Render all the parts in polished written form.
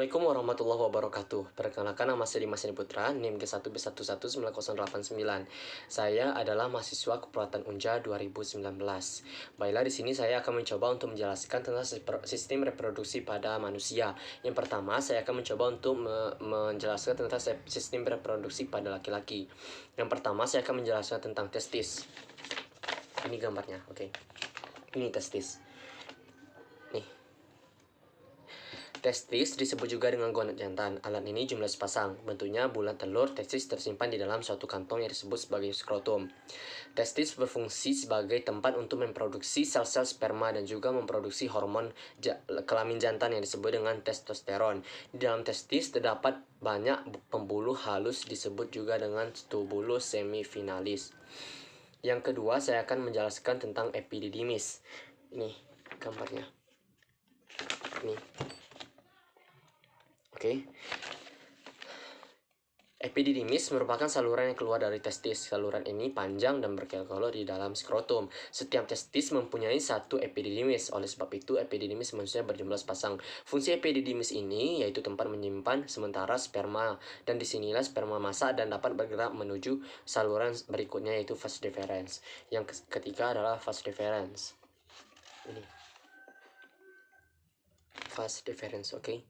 Assalamualaikum warahmatullahi wabarakatuh. Perkenalkan, nama saya Dimas Edi Putra, NIM G1B119089. Saya adalah mahasiswa Keperawatan Unja 2019. Baiklah, di sini saya akan mencoba untuk menjelaskan tentang sistem reproduksi pada manusia. Yang pertama, saya akan mencoba untuk menjelaskan tentang sistem reproduksi pada laki-laki. Yang pertama, saya akan menjelaskan tentang testis. Ini gambarnya, oke. Ini testis. Nih. Testis disebut juga dengan gonad jantan. Alat ini jumlah sepasang. Bentuknya bulat telur. Testis tersimpan di dalam suatu kantong yang disebut sebagai skrotum. Testis berfungsi sebagai tempat untuk memproduksi sel-sel sperma dan juga memproduksi hormon kelamin jantan yang disebut dengan testosteron. Di dalam testis terdapat banyak pembuluh halus disebut juga dengan tubulus semifinalis. Yang kedua, saya akan menjelaskan tentang epididymis. Ini gambarnya. Ini. Oke. Epididymis merupakan saluran yang keluar dari testis. Saluran ini panjang dan berkelok di dalam skrotum. Setiap testis mempunyai satu epididymis. Oleh sebab itu, epididymis manusia berjumlah sepasang. Fungsi epididymis ini yaitu tempat menyimpan sementara sperma. Dan disinilah sperma masak dan dapat bergerak menuju saluran berikutnya, yaitu vas deferens. Yang ketiga adalah vas deferens. Ini. Vas deferens, oke.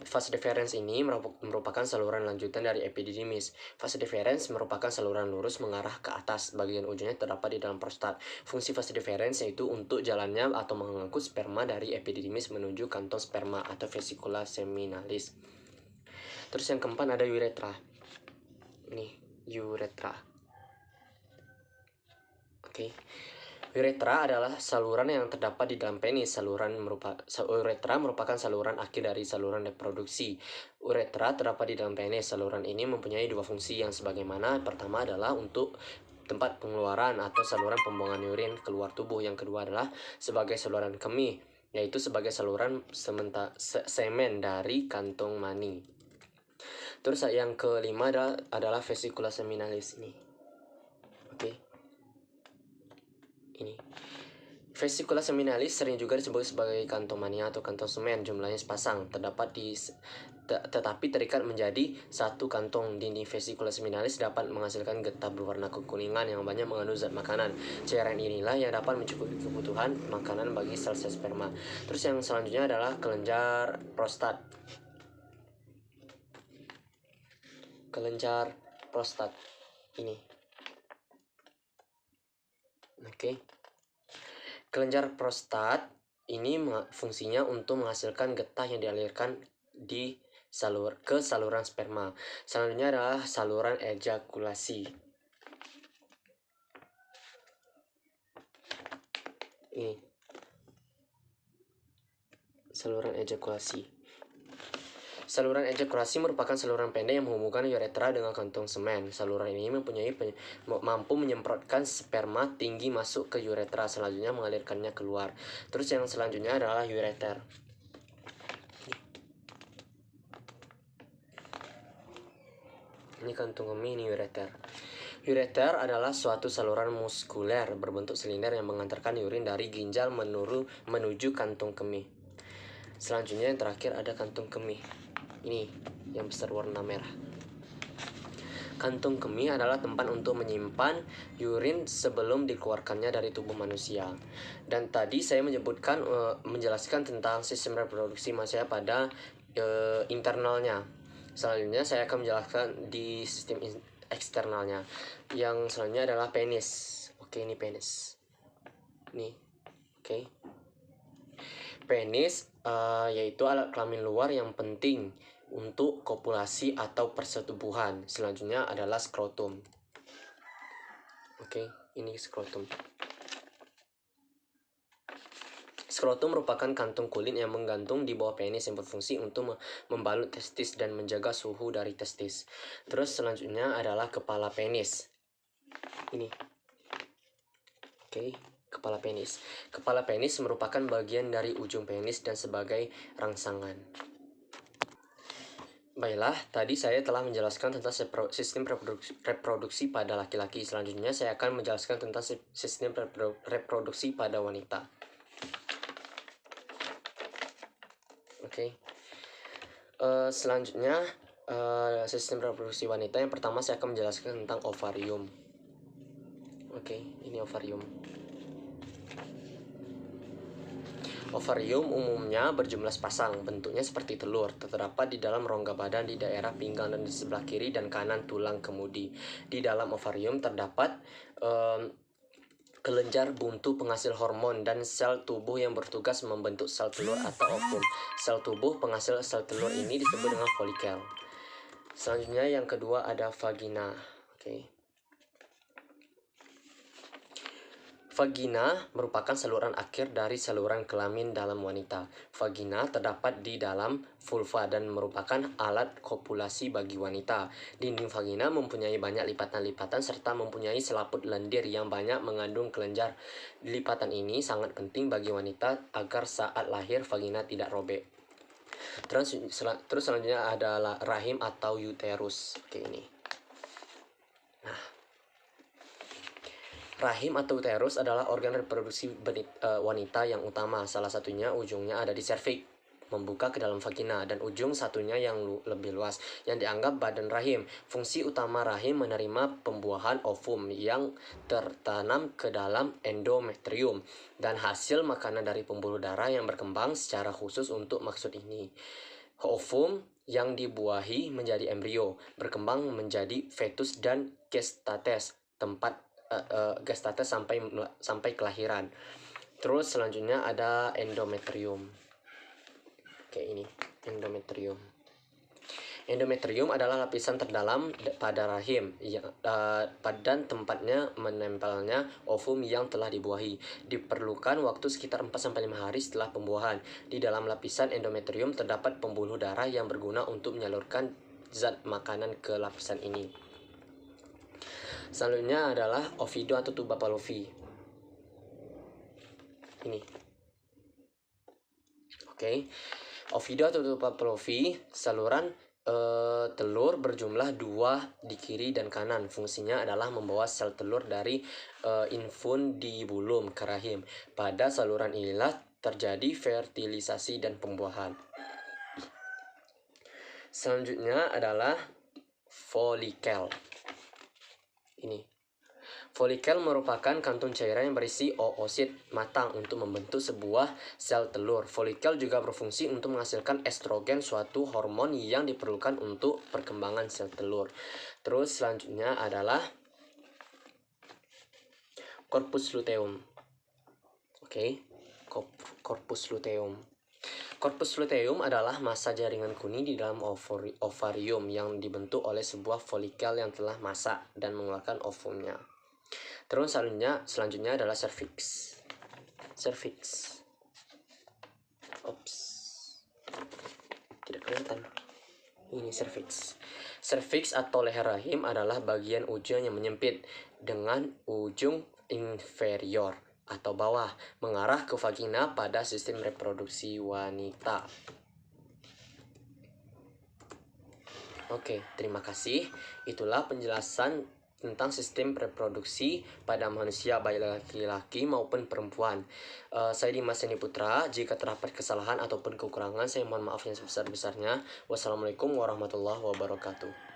Vas deferens ini merupakan saluran lanjutan dari epididymis. Vas deferens merupakan saluran lurus mengarah ke atas. Bagian ujungnya terdapat di dalam prostat. Fungsi vas deferens yaitu untuk jalannya atau mengangkut sperma dari epididymis menuju kantong sperma atau vesicula seminalis. Terus yang keempat ada uretra. Ini uretra. Oke. Uretra adalah saluran yang terdapat di dalam penis. Uretra merupakan saluran akhir dari saluran reproduksi. Uretra terdapat di dalam penis. Saluran ini mempunyai dua fungsi yang sebagaimana. Pertama adalah untuk tempat pengeluaran atau saluran pembuangan urin keluar tubuh. Yang kedua adalah sebagai saluran kemih, yaitu sebagai saluran semen dari kantong mani. Terus yang kelima adalah vesicula seminalis ini. Oke. Ini. Vesicula seminalis sering juga disebut sebagai kantong mani atau kantong semen. Jumlahnya sepasang, tetapi terikat menjadi satu kantong. Dinding vesicula seminalis dapat menghasilkan getah berwarna kekuningan yang banyak mengandung zat makanan. Cairan inilah yang dapat mencukupi kebutuhan makanan bagi sel-sel sperma. Terus yang selanjutnya adalah kelenjar prostat. Kelenjar prostat ini. Oke. Kelenjar prostat ini fungsinya untuk menghasilkan getah yang dialirkan ke saluran sperma. Selanjutnya adalah saluran ejakulasi. Ini. Saluran ejakulasi. Saluran ejakulasi merupakan saluran pendek yang menghubungkan uretra dengan kantong semen. Saluran ini mampu menyemprotkan sperma tinggi masuk ke uretra, selanjutnya mengalirkannya keluar. Terus yang selanjutnya adalah ureter. Ini kantong kemih, ini ureter. Ureter adalah suatu saluran muskuler berbentuk silinder yang mengantarkan urin dari ginjal menuju kantong kemih. Selanjutnya yang terakhir ada kantong kemih. Ini yang besar warna merah. Kantong kemih adalah tempat untuk menyimpan urin sebelum dikeluarkannya dari tubuh manusia. Dan tadi saya menjelaskan tentang sistem reproduksi manusia pada internalnya. Selanjutnya saya akan menjelaskan di sistem eksternalnya. Yang selanjutnya adalah penis. Oke, ini penis. Nih, oke. Penis yaitu alat kelamin luar yang penting untuk kopulasi atau persetubuhan. Selanjutnya adalah skrotum. Oke, ini skrotum. Skrotum merupakan kantung kulit yang menggantung di bawah penis yang berfungsi untuk membalut testis dan menjaga suhu dari testis. Terus selanjutnya adalah kepala penis. Ini. Oke, kepala penis. Kepala penis merupakan bagian dari ujung penis dan sebagai rangsangan. Baiklah, tadi saya telah menjelaskan tentang sistem reproduksi pada laki-laki. Selanjutnya saya akan menjelaskan tentang sistem reproduksi pada wanita. Oke. Selanjutnya sistem reproduksi wanita. Yang pertama saya akan menjelaskan tentang ovarium. Oke, ini ovarium. Ovarium umumnya berjumlah sepasang, bentuknya seperti telur, terdapat di dalam rongga badan di daerah pinggang dan di sebelah kiri dan kanan tulang kemudi. Di dalam ovarium terdapat kelenjar buntu penghasil hormon dan sel tubuh yang bertugas membentuk sel telur atau ovum. Sel tubuh penghasil sel telur ini disebut dengan folikel. Selanjutnya yang kedua ada vagina. Oke. Vagina merupakan saluran akhir dari saluran kelamin dalam wanita. Vagina terdapat di dalam vulva dan merupakan alat kopulasi bagi wanita. Dinding vagina mempunyai banyak lipatan-lipatan serta mempunyai selaput lendir yang banyak mengandung kelenjar. Lipatan ini sangat penting bagi wanita agar saat lahir vagina tidak robek. Terus selanjutnya adalah rahim atau uterus. Oke, ini. Rahim atau uterus adalah organ reproduksi wanita yang utama. Salah satunya ujungnya ada di serviks, membuka ke dalam vagina, dan ujung satunya yang lebih luas, yang dianggap badan rahim. Fungsi utama rahim menerima pembuahan ovum yang tertanam ke dalam endometrium, dan hasil makanan dari pembuluh darah yang berkembang secara khusus untuk maksud ini. Ovum yang dibuahi menjadi embrio, berkembang menjadi fetus dan gestates, tempat gestates sampai kelahiran. Terus selanjutnya ada endometrium. Oke, ini endometrium. Endometrium adalah lapisan terdalam pada rahim dan tempatnya menempelnya ovum yang telah dibuahi. Diperlukan waktu sekitar 4-5 hari setelah pembuahan. Di dalam lapisan endometrium terdapat pembuluh darah yang berguna untuk menyalurkan zat makanan ke lapisan ini. Selanjutnya adalah ovido atau tuba Fallopi. Ini. Oke. Ovido atau tuba Fallopi, saluran telur berjumlah 2 di kiri dan kanan. Fungsinya adalah membawa sel telur dari infundibulum ke rahim. Pada saluran inilah terjadi fertilisasi dan pembuahan. Selanjutnya adalah folikel. Ini. Folikel merupakan kantung cairan yang berisi oosit matang untuk membentuk sebuah sel telur. Folikel juga berfungsi untuk menghasilkan estrogen, suatu hormon yang diperlukan untuk perkembangan sel telur. Terus selanjutnya adalah corpus luteum. Oke, corpus luteum. Corpus luteum adalah massa jaringan kuning di dalam ovarium yang dibentuk oleh sebuah folikel yang telah masak dan mengeluarkan ovumnya. Terus selanjutnya adalah serviks. Serviks. Ops. Tidak kelihatan. Ini serviks. Serviks atau leher rahim adalah bagian ujung yang menyempit dengan ujung inferior atau bawah mengarah ke vagina pada sistem reproduksi wanita. Oke, terima kasih. Itulah penjelasan tentang sistem reproduksi pada manusia baik laki-laki maupun perempuan. Saya Dimas Seni Putra. Jika terdapat kesalahan ataupun kekurangan, saya mohon maaf yang sebesar-besarnya. Wassalamualaikum warahmatullahi wabarakatuh.